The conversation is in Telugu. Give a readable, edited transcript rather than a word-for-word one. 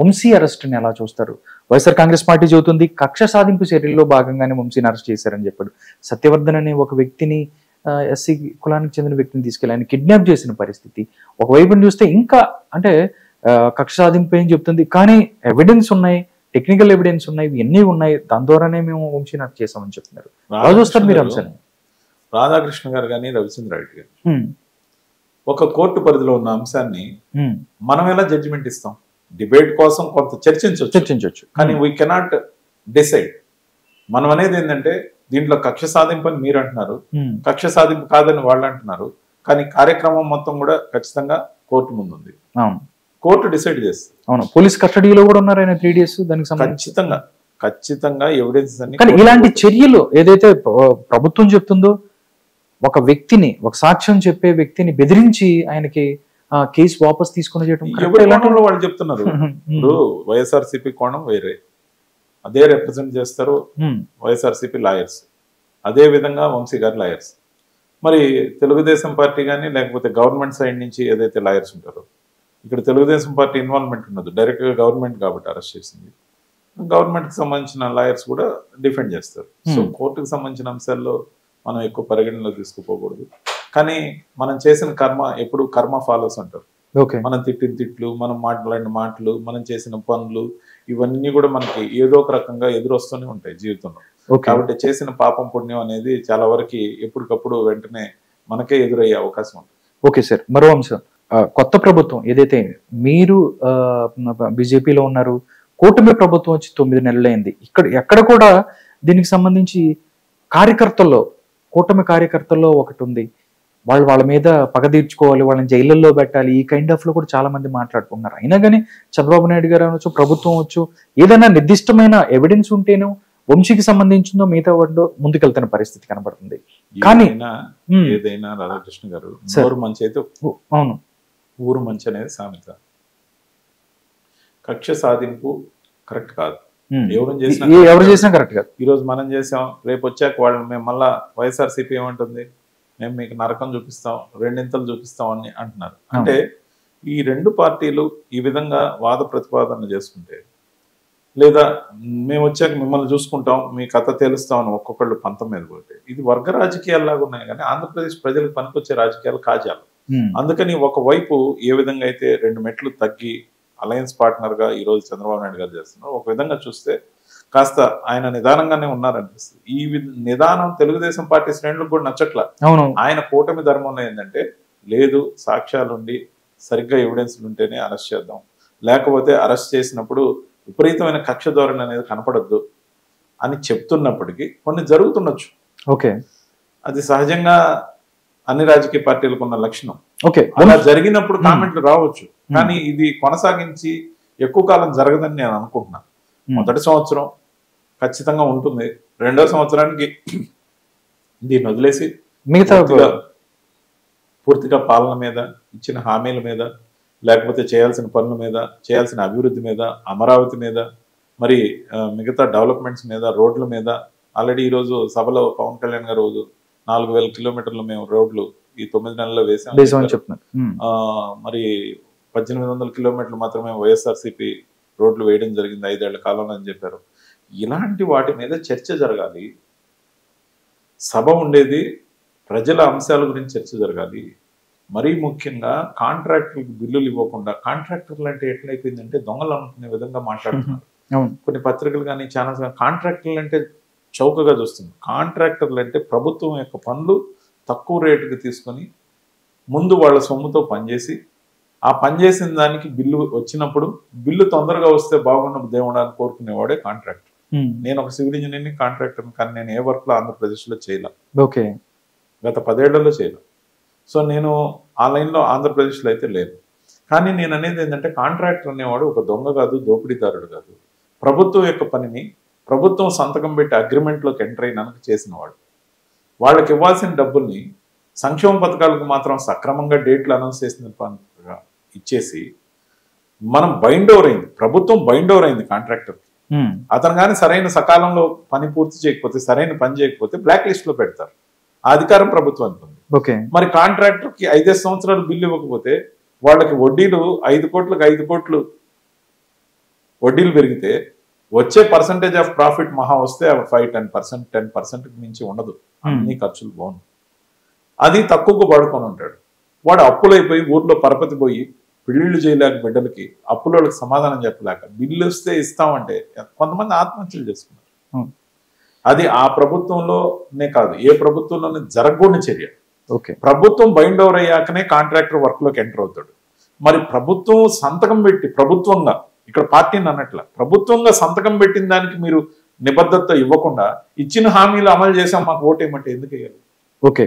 వంశీ అరెస్ట్ని ఎలా చూస్తారు? వైఎస్ఆర్ కాంగ్రెస్ పార్టీ చెబుతుంది కక్ష సాధింపు చర్యల్లో భాగంగానే వంశీని అరెస్ట్ చేశారని చెప్పాడు. సత్యవర్ధన్ అనే ఒక వ్యక్తిని ఎస్సీ కులానికి చెందిన వ్యక్తిని తీసుకెళ్ళి ఆయన కిడ్నాప్ చేసిన పరిస్థితి. ఒకవైపుని చూస్తే ఇంకా అంటే కక్ష సాధింపు ఏం చెప్తుంది, కానీ ఎవిడెన్స్ ఉన్నాయి, టెక్నికల్ ఎవిడెన్స్ ఉన్నాయి, ఇవన్నీ ఉన్నాయి, దాని ద్వారానే మేము వంశీని అరెస్ట్ చేసామని చెప్తున్నారు. ఎలా చూస్తారు మీరు అంశాన్ని? రాధాకృష్ణ గారు కానీ రవిచంద్ర రెడ్డి గారు ఒక కోర్టు పరిధిలో ఉన్న అంశాన్ని మనం ఎలా జడ్జిమెంట్ ఇస్తాం? డిబేట్ కోసం కొంత చర్చించవచ్చు, కానీ వీ కెనాట్ డిసైడ్. మనం అనేది ఏంటంటే దీంట్లో కక్ష సాధింపు అని మీరు అంటున్నారు, కక్ష సాధింపు కాదని వాళ్ళు అంటున్నారు, కానీ కార్యక్రమం మొత్తం కూడా ఖచ్చితంగా కోర్టు ముందు ఉంది. కోర్టు డిసైడ్ చేస్తుంది. అవును, పోలీస్ కస్టడీలో కూడా ఉన్నారు ఆయన 3 days. దానికి ఖచ్చితంగా ఎవిడెన్స్ అన్ని. కానీ ఇలాంటి చర్యలు ఏదైతే ప్రభుత్వం చెప్తుందో, ఒక వ్యక్తిని, ఒక సాక్ష్యం చెప్పే వ్యక్తిని బెదిరించి ఆయనకి కేసు వాపస్ తీసుకుని చేయడం వాళ్ళు చెప్తున్నారు. ఇప్పుడు వైఎస్ఆర్సీపీ కోణం వేరే, అదే రిప్రజెంట్ చేస్తారు వైఎస్ఆర్సీపీ లాయర్స్, అదే విధంగా వంశీ గారు లాయర్స్. మరి తెలుగుదేశం పార్టీ కానీ లేకపోతే గవర్నమెంట్ సైడ్ నుంచి ఏదైతే లాయర్స్ ఉంటారో, ఇక్కడ తెలుగుదేశం పార్టీ ఇన్వాల్వ్మెంట్ ఉన్నది, డైరెక్ట్గా గవర్నమెంట్ కాబట్టి అరెస్ట్ చేసింది, గవర్నమెంట్కి సంబంధించిన లాయర్స్ కూడా డిఫెండ్ చేస్తారు. సో కోర్టుకు సంబంధించిన అంశాల్లో మనం ఎక్కువ పరిగణనలో తీసుకుపోకూడదు. కానీ మనం చేసిన కర్మ ఎప్పుడు కర్మ ఫాలోస్ అంటారు. మనం తిట్టిన తిట్లు, మనం మాట్లాడిన మాటలు, మనం చేసిన పనులు, ఇవన్నీ కూడా మనకి ఏదో ఒక రకంగా ఎదురొస్తూనే ఉంటాయి జీవితంలో. కాబట్టి చేసిన పాపం పుణ్యం అనేది చాలా వరకు ఎప్పటికప్పుడు వెంటనే మనకే ఎదురయ్యే అవకాశం ఉంటుంది. ఓకే సార్, మరో అంశం, కొత్త ప్రభుత్వం ఏదైతే మీరు బీజేపీలో ఉన్నారు, కూటమి ప్రభుత్వం వచ్చి 9 నెలలైంది. ఎక్కడ కూడా దీనికి సంబంధించి కార్యకర్తల్లో, కూటమి కార్యకర్తల్లో ఒకటి ఉంది, వాళ్ళ మీద పగ తీర్చుకోవాలి, వాళ్ళని జైళ్ళల్లో పెట్టాలి, ఈ కైండ్ ఆఫ్ లో కూడా చాలా మంది మాట్లాడుకుంటున్నారు. అయినా కానీ చంద్రబాబు నాయుడు గారు అనొచ్చు, ప్రభుత్వం వచ్చు, ఏదైనా నిర్దిష్టమైన ఎవిడెన్స్ ఉంటేనో వంశీకి సంబంధించిందో మిగతా వాటిలో ముందుకెళ్తున్న పరిస్థితి కనబడుతుంది. కానీ ఏదైనా రాధాకృష్ణ గారు, ఊరు మంచి అయితే అవును, ఊరు మంచి అనేది సామెత. కక్ష సాధింపు కరెక్ట్ కాదు, ఎవరు చేసినా కరెక్ట్ కాదు. ఈ రోజు మనం చేసాం, రేపు వచ్చాక వాళ్ళు మేము మళ్ళా వైఎస్ఆర్సీపీ ఏమంటుంది, మేము మీకు నరకం చూపిస్తాం, 2 చూపిస్తాం అని అంటున్నారు. అంటే ఈ 2 పార్టీలు ఈ విధంగా వాద ప్రతిపాదన చేసుకుంటే, లేదా మేము వచ్చాక మిమ్మల్ని చూసుకుంటాం, మీ కథ తేలుస్తామని ఒక్కొక్కళ్ళు పంతం మీద పోతే, ఇది వర్గ రాజకీయాల్లాగా ఉన్నాయి. కానీ ఆంధ్రప్రదేశ్ ప్రజలకు పనికొచ్చే రాజకీయాలు కాజాలు. అందుకని ఒకవైపు ఏ విధంగా అయితే 2 మెట్లు తగ్గి అలయన్స్ పార్ట్నర్ గా ఈ రోజు చంద్రబాబు నాయుడు గారు చేస్తున్నారు, ఒక విధంగా చూస్తే కాస్త ఆయన నిదానంగానే ఉన్నారనిపిస్తుంది. ఈ నిదానం తెలుగుదేశం పార్టీ శ్రేణులకు కూడా నచ్చట్ల. ఆయన కూటమి ధర్మంలో ఏంటంటే, లేదు సాక్ష్యాలుండి సరిగ్గా ఎవిడెన్స్లు ఉంటేనే అరెస్ట్ చేద్దాం, లేకపోతే అరెస్ట్ చేసినప్పుడు విపరీతమైన కక్ష ధోరణి అనేది కనపడద్దు అని చెప్తున్నప్పటికీ కొన్ని జరుగుతుండొచ్చు. ఓకే, అది సహజంగా అన్ని రాజకీయ పార్టీలకు ఉన్న లక్షణం. అలా జరిగినప్పుడు కామెంట్లు రావచ్చు, కానీ ఇది కొనసాగించి ఎక్కువ కాలం జరగదని నేను అనుకుంటున్నాను. మొదటి సంవత్సరం ఖచ్చితంగా ఉంటుంది, 2వ సంవత్సరానికి దీన్ని వదిలేసి మిగతా పూర్తిగా పాలన మీద, ఇచ్చిన హామీల మీద, లేకపోతే చేయాల్సిన పనుల మీద, చేయాల్సిన అభివృద్ధి మీద, అమరావతి మీద, మరి మిగతా డెవలప్మెంట్స్ మీద, రోడ్ల మీద. ఆల్రెడీ ఈరోజు సభలో పవన్ కళ్యాణ్ గారు 4,000 కిలోమీటర్లు మేము రోడ్లు ఈ 9 నెలల్లో వేసామని చెప్తున్నారు. మరి 1,800 కిలోమీటర్లు మాత్రమే వైఎస్ఆర్సీపీ రోడ్లు వేయడం జరిగింది 5 ఏళ్ల కాలంలో అని చెప్పారు. ఇలాంటి వాటి మీద చర్చ జరగాలి, సభ ఉండేది, ప్రజల అంశాల గురించి చర్చ జరగాలి. మరీ ముఖ్యంగా కాంట్రాక్టర్లకు బిల్లులు ఇవ్వకుండా, కాంట్రాక్టర్లు అంటే ఎట్లయిపోయిందంటే దొంగలు అనుకునే విధంగా మాట్లాడుతున్నారు. కొన్ని పత్రికలు కానీ ఛానల్స్ కానీ కాంట్రాక్టర్లు అంటే చౌకగా చూస్తుంది. కాంట్రాక్టర్లు అంటే ప్రభుత్వం యొక్క పనులు తక్కువ రేటుకి తీసుకొని ముందు వాళ్ళ సొమ్ముతో పనిచేసి, ఆ పనిచేసిన దానికి బిల్లు వచ్చినప్పుడు బిల్లు తొందరగా వస్తే బాగున్న దేవుడాన్ని కోరుకునేవాడే కాంట్రాక్టర్. నేను ఒక సివిల్ ఇంజనీర్ని, కాంట్రాక్టర్ని, కానీ నేను ఏ వర్క్ లో ఆంధ్రప్రదేశ్లో చేయలే, గత 10 ఏళ్లలో చేయలే. సో నేను ఆ లైన్లో ఆంధ్రప్రదేశ్లో అయితే లేదు. కానీ నేను అనేది ఏంటంటే, కాంట్రాక్టర్ అనేవాడు ఒక దొంగ కాదు, దోపిడీదారుడు కాదు. ప్రభుత్వం యొక్క పనిని ప్రభుత్వం సంతకం పెట్టి అగ్రిమెంట్లోకి ఎంటర్ అయినాక చేసినవాడు. వాళ్ళకి ఇవ్వాల్సిన డబ్బుల్ని సంక్షేమ పథకాలకు మాత్రం సక్రమంగా డేట్లు అనౌన్స్ చేసిన పనిగా ఇచ్చేసి మనం బైండ్ ఓవర్ అయింది, ప్రభుత్వం బైండ్ ఓవర్ అయింది కాంట్రాక్టర్కి. అతను కానీ సరైన సకాలంలో పని పూర్తి చేయకపోతే, సరైన పని చేయకపోతే బ్లాక్ లిస్ట్ లో పెడతారు. ఆ అధికారం ప్రభుత్వానికి ఉంది. మరి కాంట్రాక్టర్కి 5 సంవత్సరాలు బిల్లు ఇవ్వకపోతే వాళ్ళకి వడ్డీలు 5 కోట్లకు 5 కోట్లు వడ్డీలు పెరిగితే వచ్చే పర్సంటేజ్ ఆఫ్ ప్రాఫిట్ మహా వస్తే 5-10%, 10% మించి ఉండదు. అన్ని ఖర్చులు బాగుంది. అది తక్కువగా పడుకొని ఉంటాడు. వాడు అప్పులైపోయి ఊర్లో పరపతి పోయి పెళ్లిళ్ళు చేయలేక బిడ్డలకి అప్పులోళ్ళకి సమాధానం చెప్పలేక బిల్లు వస్తే ఇస్తామంటే కొంతమంది ఆత్మహత్యలు చేసుకున్నారు. అది ఆ ప్రభుత్వంలోనే కాదు, ఏ ప్రభుత్వంలోనే జరగకూడని చర్య. ప్రభుత్వం బైండ్ ఓవర్ అయ్యాకనే కాంట్రాక్టర్ వర్క్ లోకి ఎంటర్ అవుతాడు. మరి ప్రభుత్వం సంతకం పెట్టి, ప్రభుత్వంగా ఇక్కడ పార్టీని అన్నట్ల ప్రభుత్వంగా సంతకం పెట్టిన దానికి మీరు నిబద్ధత ఇవ్వకుండా ఇచ్చిన హామీలు అమలు చేసాం మాకు ఓటేయమంటే ఎందుకు వేయాలి? ఓకే,